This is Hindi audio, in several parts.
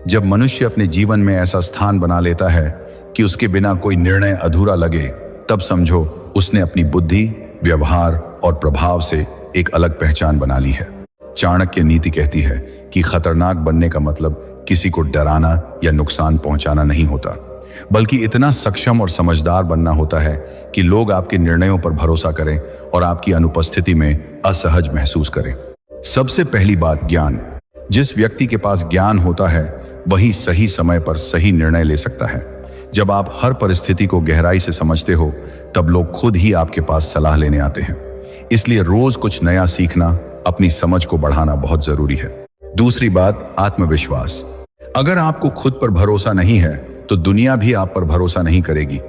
जब मनुष्य अपने जीवन में ऐसा स्थान बना लेता है कि उसके बिना कोई निर्णय अधूरा लगे, तब समझो उसने अपनी बुद्धि, व्यवहार और प्रभाव से एक अलग पहचान बना ली है। चाणक्य नीति कहती है कि खतरनाक बनने का मतलब किसी को डराना या नुकसान पहुंचाना नहीं होता, बल्कि इतना सक्षम और समझदार बनना होता है कि लोग आपके निर्णयों पर भरोसा करें और आपकी अनुपस्थिति में असहज महसूस करें। सबसे पहली बात, ज्ञान। जिस व्यक्ति के पास ज्ञान होता है वही सही समय पर सही निर्णय ले सकता है। जब आप हर परिस्थिति को गहराई से समझते हो, तब लोग खुद ही आपके पास सलाह लेने आते हैं। इसलिए रोज कुछ नया सीखना, अपनी समझ को बढ़ाना बहुत जरूरी है। दूसरी बात, आत्मविश्वास। अगर आपको खुद पर भरोसा नहीं है तो दुनिया भी आप पर भरोसा नहीं करेगी।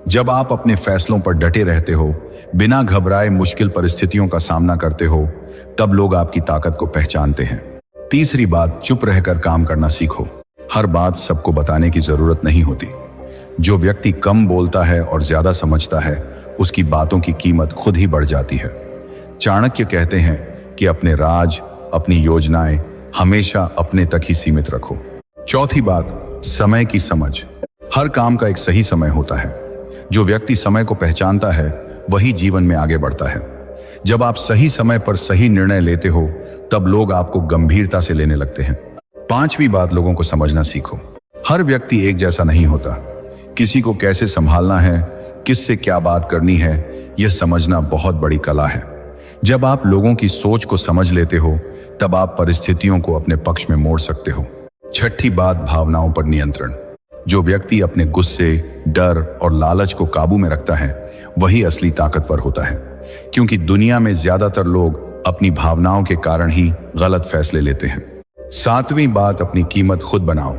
जब आप अपने फैसलों पर डटे रहते हो, बिना घबराए मुश्किल परिस्थितियों का सामना करते हो, तब लोग आपकी ताकत को पहचानते हैं। तीसरी बात, चुप रहकर काम करना सीखो। हर बात सबको बताने की जरूरत नहीं होती। जो व्यक्ति कम बोलता है और ज्यादा समझता है, उसकी बातों की कीमत खुद ही बढ़ जाती है। चाणक्य कहते हैं कि अपने राज, अपनी योजनाएं हमेशा अपने तक ही सीमित रखो। चौथी बात, समय की समझ। हर काम का एक सही समय होता है। जो व्यक्ति समय को पहचानता है वही जीवन में आगे बढ़ता है। जब आप सही समय पर सही निर्णय लेते हो, तब लोग आपको गंभीरता से लेने लगते हैं। पांचवी बात, लोगों को समझना सीखो। हर व्यक्ति एक जैसा नहीं होता। किसी को कैसे संभालना है, किससे क्या बात करनी है, यह समझना बहुत बड़ी कला है। जब आप लोगों की सोच को समझ लेते हो, तब आप परिस्थितियों को अपने पक्ष में मोड़ सकते हो। छठी बात, भावनाओं पर नियंत्रण। जो व्यक्ति अपने गुस्से, डर और लालच को काबू में रखता है वही असली ताकतवर होता है, क्योंकि दुनिया में ज्यादातर लोग अपनी भावनाओं के कारण ही गलत फैसले लेते हैं। सातवीं बात, अपनी कीमत खुद बनाओ।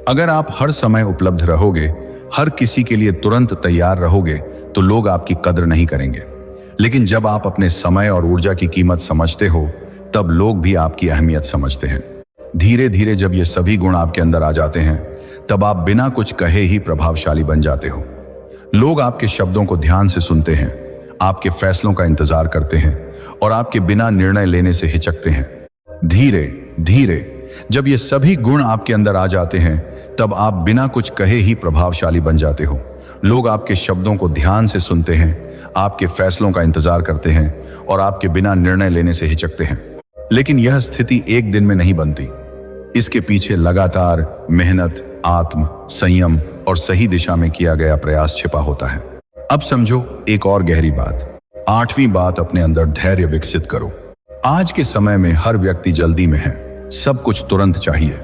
अगर आप हर समय उपलब्ध रहोगे, हर किसी के लिए तुरंत तैयार रहोगे, तो लोग आपकी कद्र नहीं करेंगे। लेकिन जब आप अपने समय और ऊर्जा की कीमत समझते हो, तब लोग भी आपकी अहमियत समझते हैं। धीरे धीरे जब ये सभी गुण आपके अंदर आ जाते हैं, तब आप बिना कुछ कहे ही प्रभावशाली बन जाते हो। लोग आपके शब्दों को ध्यान से सुनते हैं, आपके फैसलों का इंतजार करते हैं और आपके बिना निर्णय लेने से हिचकते हैं। धीरे धीरे जब ये सभी गुण आपके अंदर आ जाते हैं, तब आप बिना कुछ कहे ही प्रभावशाली बन जाते हो। लोग आपके शब्दों को ध्यान से सुनते हैं, आपके फैसलों का इंतजार करते हैं और आपके बिना निर्णय लेने से हिचकते हैं। लेकिन यह स्थिति एक दिन में नहीं बनती। इसके पीछे लगातार मेहनत, आत्म संयम और सही दिशा में किया गया प्रयास छिपा होता है। अब समझो एक और गहरी बात। आठवीं बात, अपने अंदर धैर्य विकसित करो। आज के समय में हर व्यक्ति जल्दी में है, सब कुछ तुरंत चाहिए।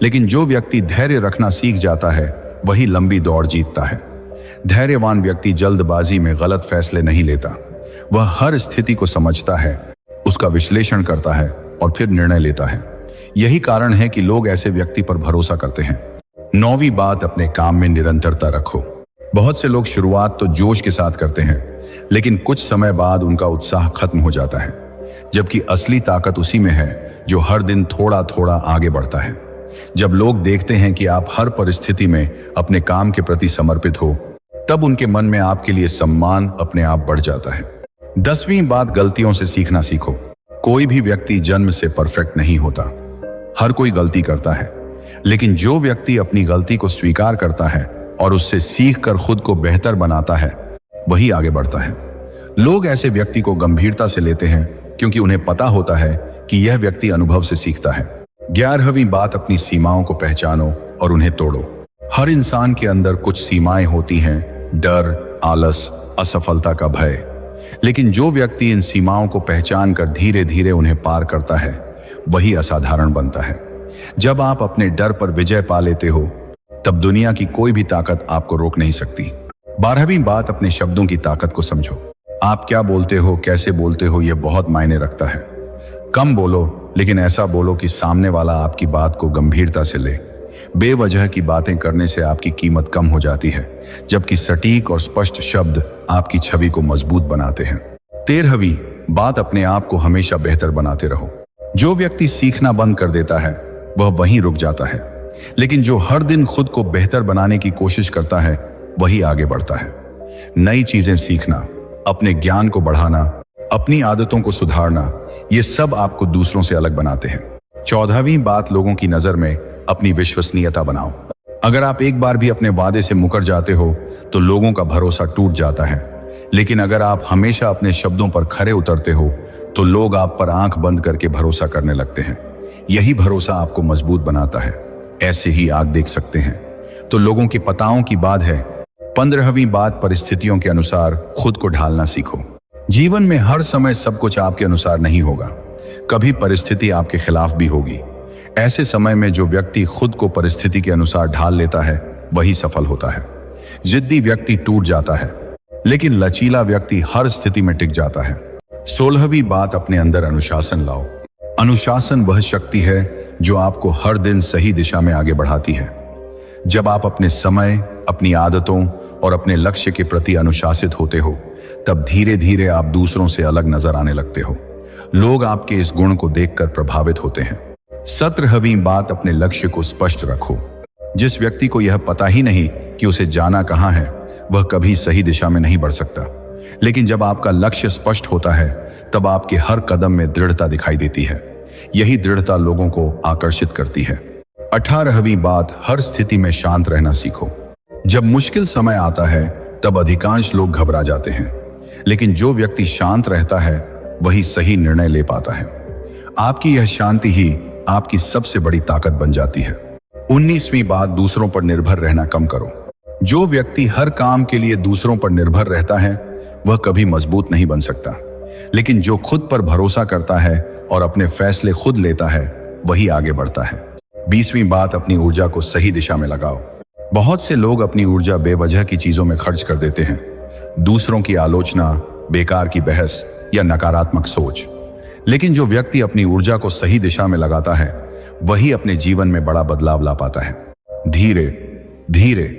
लेकिन जो व्यक्ति धैर्य रखना सीख जाता है वही लंबी दौड़ जीतता है। धैर्यवान व्यक्ति जल्दबाजी में गलत फैसले नहीं लेता। वह हर स्थिति को समझता है, उसका विश्लेषण करता है और फिर निर्णय लेता है। यही कारण है कि लोग ऐसे व्यक्ति पर भरोसा करते हैं। नौवीं बात, अपने काम में निरंतरता रखो। बहुत से लोग शुरुआत तो जोश के साथ करते हैं, लेकिन कुछ समय बाद उनका उत्साह खत्म हो जाता है, जबकि असली ताकत उसी में है जो हर दिन थोड़ा थोड़ा आगे बढ़ता है। जब लोग देखते हैं कि आप हर परिस्थिति में अपने काम के प्रति समर्पित हो, तब उनके मन में आपके लिए सम्मान अपने आप बढ़ जाता है। 10वीं बात, गलतियों से सीखना सीखो। कोई भी व्यक्ति जन्म से परफेक्ट नहीं होता। हर कोई गलती करता है, लेकिन जो व्यक्ति अपनी गलती को स्वीकार करता है और उससे सीखकर खुद को बेहतर बनाता है, वही आगे बढ़ता है। लोग ऐसे व्यक्ति को गंभीरता से लेते हैं क्योंकि उन्हें पता होता है कि यह व्यक्ति अनुभव से सीखता है। 11वीं बात, अपनी सीमाओं को पहचानो और उन्हें तोड़ो। हर इंसान के अंदर कुछ सीमाएं होती हैं, डर, आलस, असफलता का भय। लेकिन जो व्यक्ति इन सीमाओं को पहचान कर धीरे धीरे उन्हें पार करता है, वही असाधारण बनता है। जब आप अपने डर पर विजय पा लेते हो, तब दुनिया की कोई भी ताकत आपको रोक नहीं सकती। 12वीं बात, अपने शब्दों की ताकत को समझो। आप क्या बोलते हो, कैसे बोलते हो, यह बहुत मायने रखता है। कम बोलो, लेकिन ऐसा बोलो कि सामने वाला आपकी बात को गंभीरता से ले। बेवजह की बातें करने से आपकी कीमत कम हो जाती है, जबकि सटीक और स्पष्ट शब्द आपकी छवि को मजबूत बनाते हैं। 13वीं बात, अपने आप को हमेशा बेहतर बनाते रहो। जो व्यक्ति सीखना बंद कर देता है वह वहीं रुक जाता है, लेकिन जो हर दिन खुद को बेहतर बनाने की कोशिश करता है वही आगे बढ़ता है। नई चीजें सीखना, अपने ज्ञान को बढ़ाना, अपनी आदतों को सुधारना, ये सब आपको दूसरों से अलग बनाते हैं। 14वीं बात, लोगों की नजर में अपनी विश्वसनीयता बनाओ। अगर आप एक बार भी अपने वादे से मुकर जाते हो तो लोगों का भरोसा टूट जाता है, लेकिन अगर आप हमेशा अपने शब्दों पर खरे उतरते हो तो लोग आप पर आंख बंद करके भरोसा करने लगते हैं। यही भरोसा आपको मजबूत बनाता है। ऐसे ही आग देख सकते हैं तो लोगों की पताओं की बात है। 15वीं बात, परिस्थितियों के अनुसार खुद को ढालना सीखो। जीवन में हर समय सब कुछ आपके अनुसार नहीं होगा, कभी परिस्थिति आपके खिलाफ भी होगी। ऐसे समय में जो व्यक्ति खुद को परिस्थिति के अनुसार ढाल लेता है वही सफल होता है। जिद्दी व्यक्ति टूट जाता है, लेकिन लचीला व्यक्ति हर स्थिति में टिक जाता है। 16वीं बात, अपने अंदर अनुशासन लाओ। अनुशासन वह शक्ति है जो आपको हर दिन सही दिशा में आगे बढ़ाती है। जब आप अपने समय, अपनी आदतों और अपने लक्ष्य के प्रति अनुशासित होते हो तब धीरे धीरे आप दूसरों से अलग नजर आने लगते हो। लोग आपके इस गुण को देखकर प्रभावित होते हैं। 17वीं बात, अपने लक्ष्य को स्पष्ट रखो। जिस व्यक्ति को यह पता ही नहीं कि उसे जाना कहाँ है वह कभी सही दिशा में नहीं बढ़ सकता, लेकिन जब आपका लक्ष्य स्पष्ट होता है तब आपके हर कदम में दृढ़ता दिखाई देती है। यही दृढ़ता लोगों को आकर्षित करती है। 18वीं बात, हर स्थिति में शांत रहना सीखो। जब मुश्किल समय आता है तब अधिकांश लोग घबरा जाते हैं, लेकिन जो व्यक्ति शांत रहता है वही सही निर्णय ले पाता है। आपकी यह शांति ही आपकी सबसे बड़ी ताकत बन जाती है। 19वीं बात, दूसरों पर निर्भर रहना कम करो। जो व्यक्ति हर काम के लिए दूसरों पर निर्भर रहता है वह कभी मजबूत नहीं बन सकता, लेकिन जो खुद पर भरोसा करता है और अपने फैसले खुद लेता है वही आगे बढ़ता है। 20वीं बात, अपनी ऊर्जा को सही दिशा में लगाओ। बहुत से लोग अपनी ऊर्जा बेवजह की चीजों में खर्च कर देते हैं। दूसरों की आलोचना, बेकार की बहस या नकारात्मक सोच। लेकिन जो व्यक्ति अपनी ऊर्जा को सही दिशा में लगाता है वही अपने जीवन में बड़ा बदलाव ला पाता है। धीरे धीरे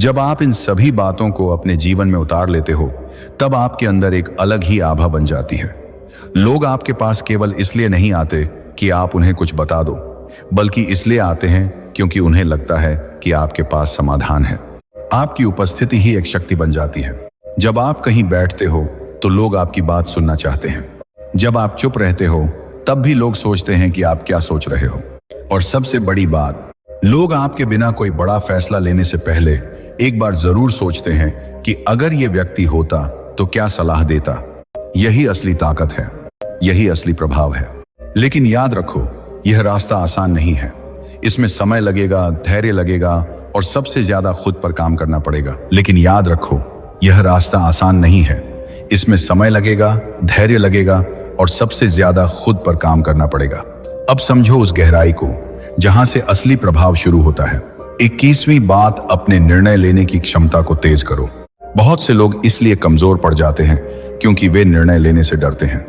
जब आप इन सभी बातों को अपने जीवन में उतार लेते हो तब आपके अंदर एक अलग ही आभा बन जाती है। लोग आपके पास केवल इसलिए नहीं आते कि आप उन्हें कुछ बता दो, बल्कि इसलिए आते हैं क्योंकि उन्हें लगता है कि आपके पास समाधान है। आपकी उपस्थिति ही एक शक्ति बन जाती है। जब आप कहीं बैठते हो तो लोग आपकी बात सुनना चाहते हैं। जब आप चुप रहते हो तब भी लोग सोचते हैं कि आप क्या सोच रहे हो। और सबसे बड़ी बात, लोग आपके बिना कोई बड़ा फैसला लेने से पहले एक बार जरूर सोचते हैं कि अगर ये व्यक्ति होता तो क्या सलाह देता। यही असली ताकत है, यही असली प्रभाव है। लेकिन याद रखो, यह रास्ता आसान नहीं है। इसमें समय लगेगा, धैर्य लगेगा और सबसे ज्यादा खुद पर काम करना पड़ेगा। लेकिन याद रखो, यह रास्ता आसान नहीं है। इसमें समय लगेगा, धैर्य लगेगा और सबसे ज्यादा खुद पर काम करना पड़ेगा। अब समझो उस गहराई को जहां से असली प्रभाव शुरू होता है। 21वीं बात, अपने निर्णय लेने की क्षमता को तेज करो। बहुत से लोग इसलिए कमजोर पड़ जाते हैं क्योंकि वे निर्णय लेने से डरते हैं।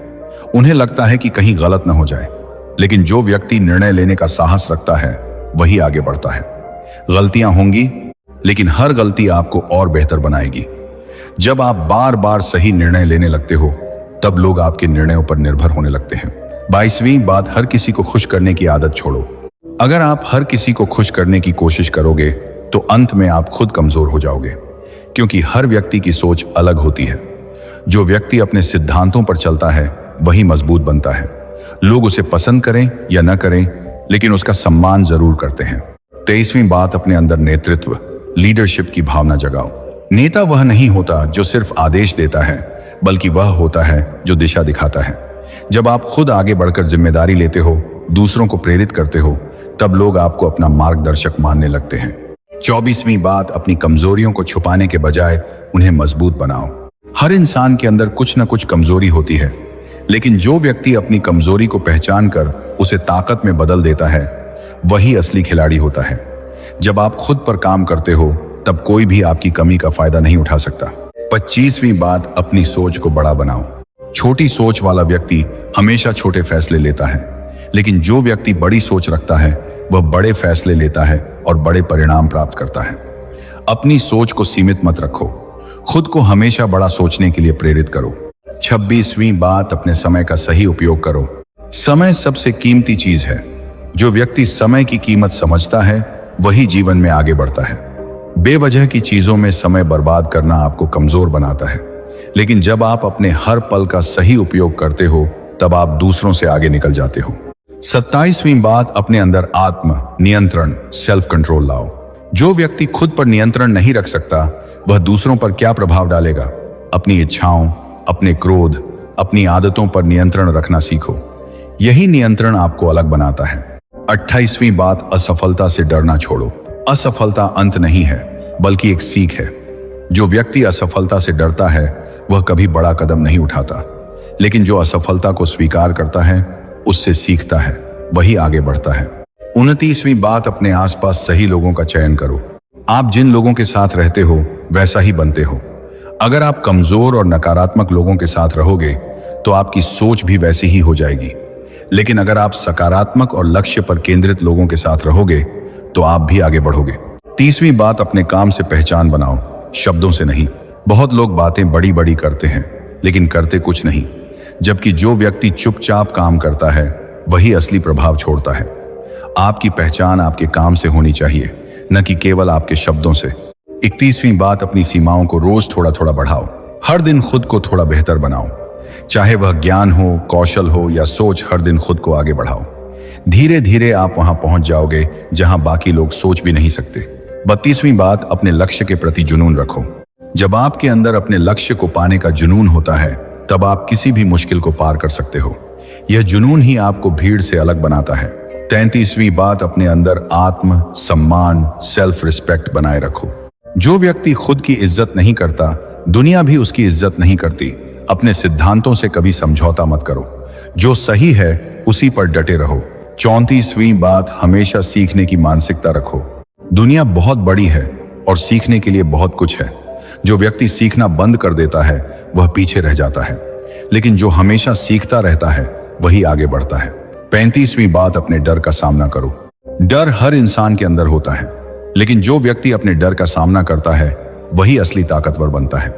उन्हें लगता है कि कहीं गलत न हो जाए। लेकिन जो व्यक्ति निर्णय लेने का साहस रखता है वही आगे बढ़ता है। गलतियां होंगी, लेकिन हर गलती आपको और बेहतर बनाएगी। जब आप बार बार सही निर्णय लेने लगते हो तब लोग आपके निर्णयों पर निर्भर होने लगते हैं। 22वीं बात, हर किसी को खुश करने की आदत छोड़ो। अगर आप हर किसी को खुश करने की कोशिश करोगे तो अंत में आप खुद कमजोर हो जाओगे, क्योंकि हर व्यक्ति की सोच अलग होती है। जो व्यक्ति अपने सिद्धांतों पर चलता है वही मजबूत बनता है। लोग उसे पसंद करें या न करें, लेकिन उसका सम्मान जरूर करते हैं। 23वीं बात, अपने अंदर नेतृत्व, लीडरशिप की भावना जगाओ। नेता वह नहीं होता जो सिर्फ आदेश देता है, बल्कि वह होता है जो दिशा दिखाता है। जब आप खुद आगे बढ़कर जिम्मेदारी लेते हो, दूसरों को प्रेरित करते हो, तब लोग आपको अपना मार्गदर्शक मानने लगते हैं। 24वीं बात, अपनी कमजोरियों को छुपाने के बजाय उन्हें मजबूत बनाओ। हर इंसान के अंदर कुछ न कुछ कमजोरी होती है, लेकिन जो व्यक्ति अपनी कमजोरी को पहचान कर उसे ताकत में बदल देता है वही असली खिलाड़ी होता है। जब आप खुद पर काम करते हो तब कोई भी आपकी कमी का फायदा नहीं उठा सकता। 25वीं बात, अपनी सोच को बड़ा बनाओ। छोटी सोच वाला व्यक्ति हमेशा छोटे फैसले लेता है, लेकिन जो व्यक्ति बड़ी सोच रखता है वह बड़े फैसले लेता है और बड़े परिणाम प्राप्त करता है। अपनी सोच को सीमित मत रखो, खुद को हमेशा बड़ा सोचने के लिए प्रेरित करो। 26वीं बात, अपने समय का सही उपयोग करो। समय सबसे कीमती चीज है। जो व्यक्ति समय की कीमत समझता है वही जीवन में आगे बढ़ता है। बेवजह की चीजों में समय बर्बाद करना आपको कमजोर बनाता है, लेकिन जब आप अपने हर पल का सही उपयोग करते हो तब आप दूसरों से आगे निकल जाते हो। 27वीं बात, अपने अंदर आत्म नियंत्रण सेल्फ कंट्रोल लाओ। जो व्यक्ति खुद पर नियंत्रण नहीं रख सकता वह दूसरों पर क्या प्रभाव डालेगा। अपनी इच्छाओं, अपने क्रोध, अपनी आदतों पर नियंत्रण रखना सीखो। यही नियंत्रण आपको अलग बनाता है। 28वीं बात, असफलता से डरना छोड़ो। असफलता अंत नहीं है बल्कि एक सीख है। जो व्यक्ति असफलता से डरता है वह कभी बड़ा कदम नहीं उठाता, लेकिन जो असफलता को स्वीकार करता है, उससे सीखता है, वही आगे बढ़ता है। 29वीं बात, अपने आसपास सही लोगों का चयन करो। आप जिन लोगों के साथ रहते हो वैसा ही बनते हो। अगर आप कमजोर और नकारात्मक लोगों के साथ रहोगे तो आपकी सोच भी वैसी ही हो जाएगी, लेकिन अगर आप सकारात्मक और लक्ष्य पर केंद्रित लोगों के साथ रहोगे तो आप भी आगे बढ़ोगे। 30वीं बात, अपने काम से पहचान बनाओ, शब्दों से नहीं। बहुत लोग बातें बड़ी बड़ी करते हैं लेकिन करते कुछ नहीं, जबकि जो व्यक्ति चुपचाप काम करता है वही असली प्रभाव छोड़ता है। आपकी पहचान आपके काम से होनी चाहिए, न कि केवल आपके शब्दों से। 31वीं बात, अपनी सीमाओं को रोज थोड़ा थोड़ा बढ़ाओ। हर दिन खुद को थोड़ा बेहतर बनाओ, चाहे वह ज्ञान हो, कौशल हो या सोच। हर दिन खुद को आगे बढ़ाओ। धीरे धीरे आप वहां पहुंच जाओगे जहां बाकी लोग सोच भी नहीं सकते। 32वीं बात, अपने लक्ष्य के प्रति जुनून रखो। जब आपके अंदर अपने लक्ष्य को पाने का जुनून होता है तब आप किसी भी मुश्किल को पार कर सकते हो। यह जुनून ही आपको भीड़ से अलग बनाता है। 33वीं बात, अपने अंदर आत्म सम्मान सेल्फ रिस्पेक्ट बनाए रखो। जो व्यक्ति खुद की इज्जत नहीं करता, दुनिया भी उसकी इज्जत नहीं करती। अपने सिद्धांतों से कभी समझौता मत करो। जो सही है उसी पर डटे रहो। 34वीं बात, हमेशा सीखने की मानसिकता रखो। दुनिया बहुत बड़ी है और सीखने के लिए बहुत कुछ है। जो व्यक्ति सीखना बंद कर देता है वह पीछे रह जाता है, लेकिन जो हमेशा सीखता रहता है वही आगे बढ़ता है। 35वीं बात, अपने डर का सामना करो। डर हर इंसान के अंदर होता है, लेकिन जो व्यक्ति अपने डर का सामना करता है वही असली ताकतवर बनता है।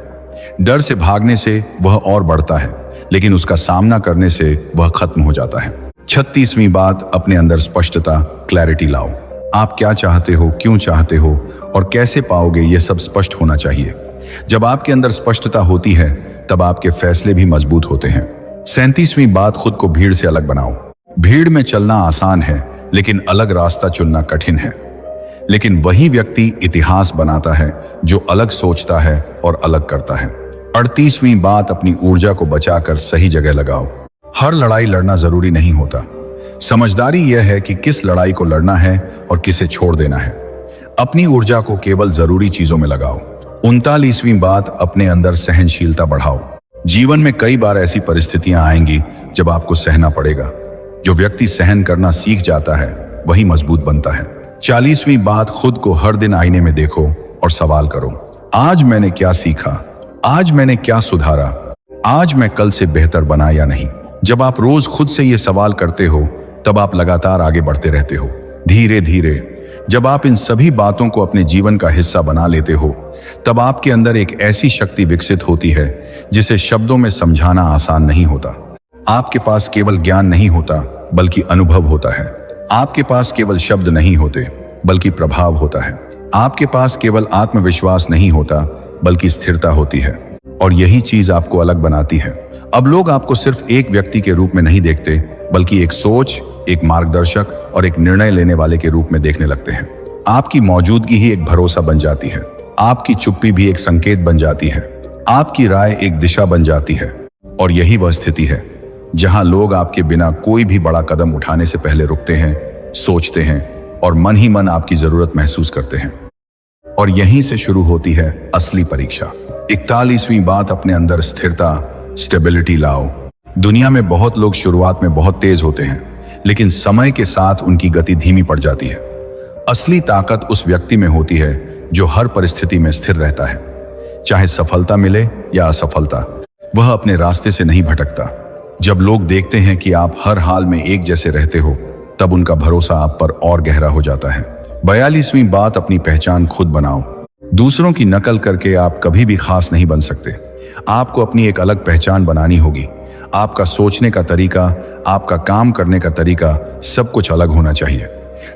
डर से भागने से वह और बढ़ता है, लेकिन उसका सामना करने से वह खत्म हो जाता है। 36वीं बात, अपने अंदर स्पष्टता क्लैरिटी लाओ। आप क्या चाहते हो, क्यों चाहते हो और कैसे पाओगे, यह सब स्पष्ट होना चाहिए। जब आपके अंदर स्पष्टता होती है तब आपके फैसले भी मजबूत होते हैं। 37वीं बात, खुद को भीड़ से अलग बनाओ। भीड़ में चलना आसान है लेकिन अलग रास्ता चुनना कठिन है। लेकिन वही व्यक्ति इतिहास बनाता है जो अलग सोचता है और अलग करता है। 38वीं बात, अपनी ऊर्जा को बचाकर सही जगह लगाओ। हर लड़ाई लड़ना जरूरी नहीं होता। समझदारी यह है कि किस लड़ाई को लड़ना है और किसे छोड़ देना है। अपनी ऊर्जा को केवल जरूरी चीजों में लगाओ। 39वीं बात, अपने अंदर सहनशीलता बढ़ाओ। जीवन में कई बार ऐसी परिस्थितियां आएंगी जब आपको सहना पड़ेगा। जो व्यक्ति सहन करना सीख जाता है वही मजबूत बनता है। 40वीं बात, खुद को हर दिन आईने में देखो और सवाल करो, आज मैंने क्या सीखा, आज मैंने क्या सुधारा, आज मैं कल से बेहतर बना या नहीं। जब आप रोज खुद से ये सवाल करते हो तब आप लगातार आगे बढ़ते रहते हो। धीरे धीरे जब आप इन सभी बातों को अपने जीवन का हिस्सा बना लेते हो तब आपके अंदर एक ऐसी शक्ति विकसित होती है जिसे शब्दों में समझाना आसान नहीं होता। आपके पास केवल ज्ञान नहीं होता बल्कि अनुभव होता है। आपके पास केवल शब्द नहीं होते बल्कि प्रभाव होता है। आपके पास केवल आत्मविश्वास नहीं होता बल्कि स्थिरता होती है, और यही चीज आपको अलग बनाती है। अब लोग आपको सिर्फ एक व्यक्ति के रूप में नहीं देखते बल्कि एक सोच, एक मार्गदर्शक और एक निर्णय लेने वाले के रूप में देखने लगते हैं। आपकी मौजूदगी ही एक भरोसा बन जाती है। आपकी चुप्पी भी एक संकेत बन जाती है। आपकी राय एक दिशा बन जाती है। और यही वह स्थिति है जहां लोग आपके बिना कोई भी बड़ा कदम उठाने से पहले रुकते हैं, सोचते हैं और मन ही मन आपकी जरूरत महसूस करते हैं। और यहीं से शुरू होती है असली परीक्षा। 41वीं बात, अपने अंदर स्थिरता स्टेबिलिटी लाओ। दुनिया में बहुत लोग शुरुआत में बहुत तेज होते हैं, लेकिन समय के साथ उनकी गति धीमी पड़ जाती है। असली ताकत उस व्यक्ति में होती है जो हर परिस्थिति में स्थिर रहता है। चाहे सफलता मिले या असफलता, वह अपने रास्ते से नहीं भटकता। जब लोग देखते हैं कि आप हर हाल में एक जैसे रहते हो तब उनका भरोसा आप पर और गहरा हो जाता है। 42वीं बात, अपनी पहचान खुद बनाओ। दूसरों की नकल करके आप कभी भी खास नहीं बन सकते। आपको अपनी एक अलग पहचान बनानी होगी। आपका सोचने का तरीका, आपका काम करने का तरीका, सब कुछ अलग होना चाहिए।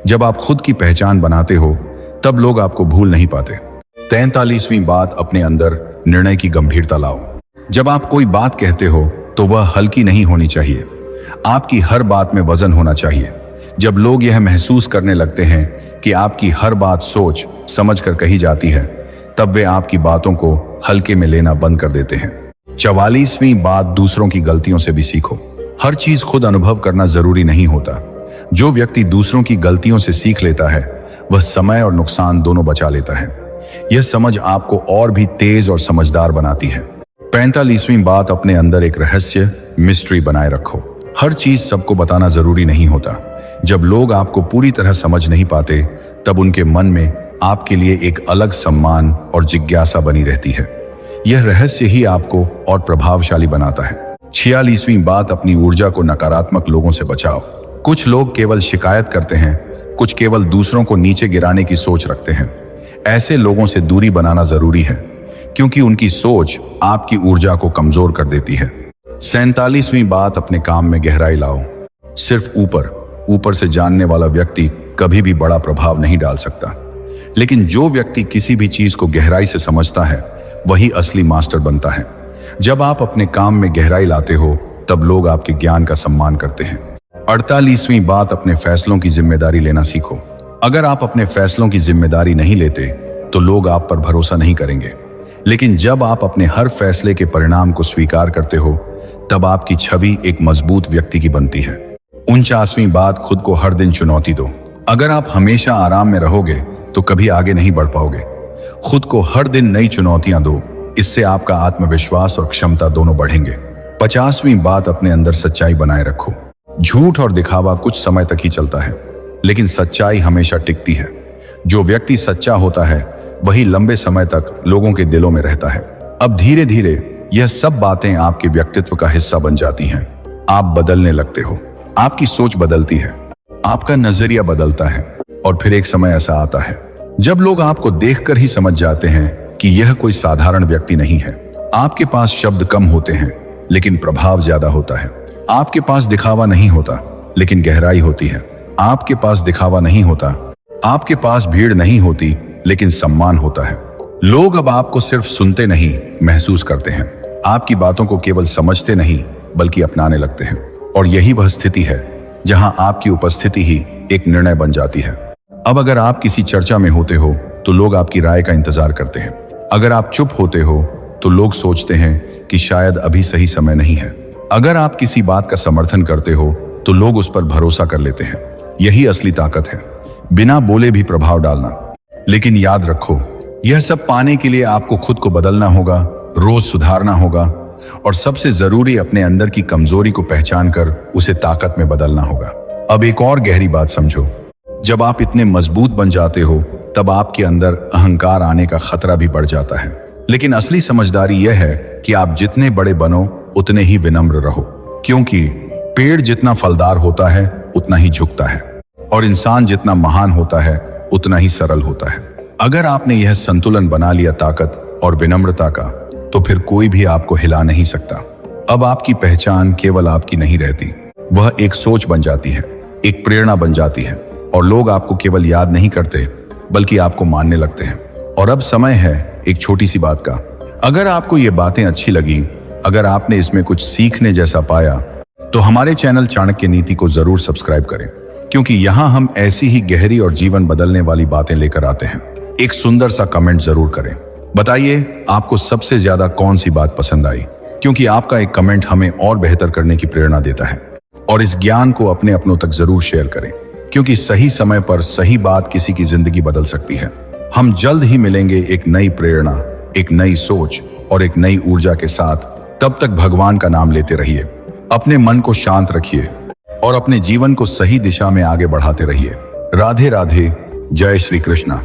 जब आप खुद की पहचान बनाते हो तब लोग आपको भूल नहीं पाते। 43वीं बात, अपने अंदर निर्णय की गंभीरता लाओ। जब आप कोई बात कहते हो तो वह हल्की नहीं होनी चाहिए। आपकी हर बात में वजन होना चाहिए। जब लोग यह महसूस करने लगते हैं कि आपकी हर बात सोच समझ कर कही जाती है, तब वे आपकी बातों को हल्के में लेना बंद कर देते हैं। 44वीं बात, दूसरों की गलतियों से भी सीखो। हर चीज खुद अनुभव करना जरूरी नहीं होता। जो व्यक्ति दूसरों की गलतियों से सीख लेता है, वह समय और नुकसान दोनों बचा लेता है। यह समझ आपको और भी तेज और समझदार बनाती है। 45वीं बात, अपने अंदर एक रहस्य, मिस्ट्री बनाए रखो। हर चीज सबको बताना जरूरी नहीं होता। जब लोग आपको पूरी तरह समझ नहीं पाते, तब उनके मन में आपके लिए एक अलग सम्मान और जिज्ञासा बनी रहती है। यह रहस्य ही आपको और प्रभावशाली बनाता है। 46वीं बात, अपनी ऊर्जा को नकारात्मक लोगों से बचाओ। कुछ लोग केवल शिकायत करते हैं, कुछ केवल दूसरों को नीचे गिराने की सोच रखते हैं। ऐसे लोगों से दूरी बनाना जरूरी है, क्योंकि उनकी सोच आपकी ऊर्जा को कमजोर कर देती है। 47वीं बात, अपने काम में गहराई लाओ। सिर्फ ऊपर से जानने वाला व्यक्ति कभी भी बड़ा प्रभाव नहीं डाल सकता, लेकिन जो व्यक्ति किसी भी चीज को गहराई से समझता है, वही असली मास्टर बनता है। जब आप अपने काम में गहराई लाते हो, तब लोग आपके ज्ञान का सम्मान करते हैं। 48वीं बात, अपने फैसलों की जिम्मेदारी लेना सीखो। अगर आप अपने फैसलों की जिम्मेदारी नहीं लेते, तो लोग आप पर भरोसा नहीं करेंगे। लेकिन जब आप अपने हर फैसले के परिणाम को स्वीकार करते हो, तब आपकी छवि एक मजबूत व्यक्ति की बनती है। 49वीं बात, खुद को हर दिन चुनौती दो। अगर आप हमेशा आराम में रहोगे, तो कभी आगे नहीं बढ़ पाओगे। खुद को हर दिन नई चुनौतियां दो, इससे आपका आत्मविश्वास और क्षमता दोनों बढ़ेंगे। 50वीं बात, अपने अंदर सच्चाई बनाए रखो। झूठ और दिखावा कुछ समय तक ही चलता है, लेकिन सच्चाई हमेशा टिकती है। जो व्यक्ति सच्चा होता है, वही लंबे समय तक लोगों के दिलों में रहता है। अब धीरे धीरे यह सब बातें आपके व्यक्तित्व का हिस्सा बन जाती हैं। आप बदलने लगते हो, आपकी सोच बदलती है, आपका नजरिया बदलता है, और फिर एक समय ऐसा आता है जब लोग आपको देखकर ही समझ जाते हैं कि यह कोई साधारण व्यक्ति नहीं है। आपके पास शब्द कम होते हैं, लेकिन प्रभाव ज्यादा होता है। आपके पास दिखावा नहीं होता, लेकिन गहराई होती है। आपके पास दिखावा नहीं होता, आपके पास भीड़ नहीं होती, लेकिन सम्मान होता है। लोग अब आपको सिर्फ सुनते नहीं, महसूस करते हैं। आपकी बातों को केवल समझते नहीं, बल्कि अपनाने लगते हैं। और यही वह स्थिति है जहां आपकी उपस्थिति ही एक निर्णय बन जाती है। अब अगर आप किसी चर्चा में होते हो, तो लोग आपकी राय का इंतजार करते हैं। अगर आप चुप होते हो, तो लोग सोचते हैं कि शायद अभी सही समय नहीं है। अगर आप किसी बात का समर्थन करते हो, तो लोग उस पर भरोसा कर लेते हैं। यही असली ताकत है, बिना बोले भी प्रभाव डालना। लेकिन याद रखो, यह सब पाने के लिए आपको खुद को बदलना होगा, रोज सुधारना होगा, और सबसे जरूरी, अपने अंदर की कमजोरी को पहचान कर उसे ताकत में बदलना होगा। अब एक और गहरी बात समझो, जब आप इतने मजबूत बन जाते हो, तब आपके अंदर अहंकार आने का खतरा भी बढ़ जाता है। लेकिन असली समझदारी यह है कि आप जितने बड़े बनो, उतने ही विनम्र रहो, क्योंकि पेड़ जितना फलदार होता है, उतना ही झुकता है, और इंसान जितना महान होता है, उतना ही सरल होता है। अगर आपने यह संतुलन बना लिया, ताकत और विनम्रता का, तो फिर कोई भी आपको हिला नहीं सकता। अब आपकी पहचान केवल आपकी नहीं रहती, वह एक सोच बन जाती है, एक प्रेरणा बन जाती है, और लोग आपको केवल याद नहीं करते, बल्कि आपको मानने लगते हैं। और अब समय है एक छोटी सी बात का। अगर आपको ये बातें अच्छी लगी, अगर आपने इसमें कुछ सीखने जैसा पाया, तो हमारे चैनल चाणक्य नीति को जरूर सब्सक्राइब करें, क्योंकि यहाँ हम ऐसी ही गहरी और जीवन बदलने वाली बातें लेकर आते हैं। एक सुंदर सा कमेंट जरूर करें, बताइए आपको सबसे ज्यादा कौन सी बात पसंद आई, क्योंकि आपका एक कमेंट हमें और बेहतर करने की प्रेरणा देता है। और इस ज्ञान को अपने अपनों तक जरूर शेयर करें, क्योंकि सही समय पर सही बात किसी की जिंदगी बदल सकती है। हम जल्द ही मिलेंगे एक नई प्रेरणा, एक नई सोच और एक नई ऊर्जा के साथ। तब तक भगवान का नाम लेते रहिए, अपने मन को शांत रखिए और अपने जीवन को सही दिशा में आगे बढ़ाते रहिए। राधे राधे, जय श्री कृष्णा।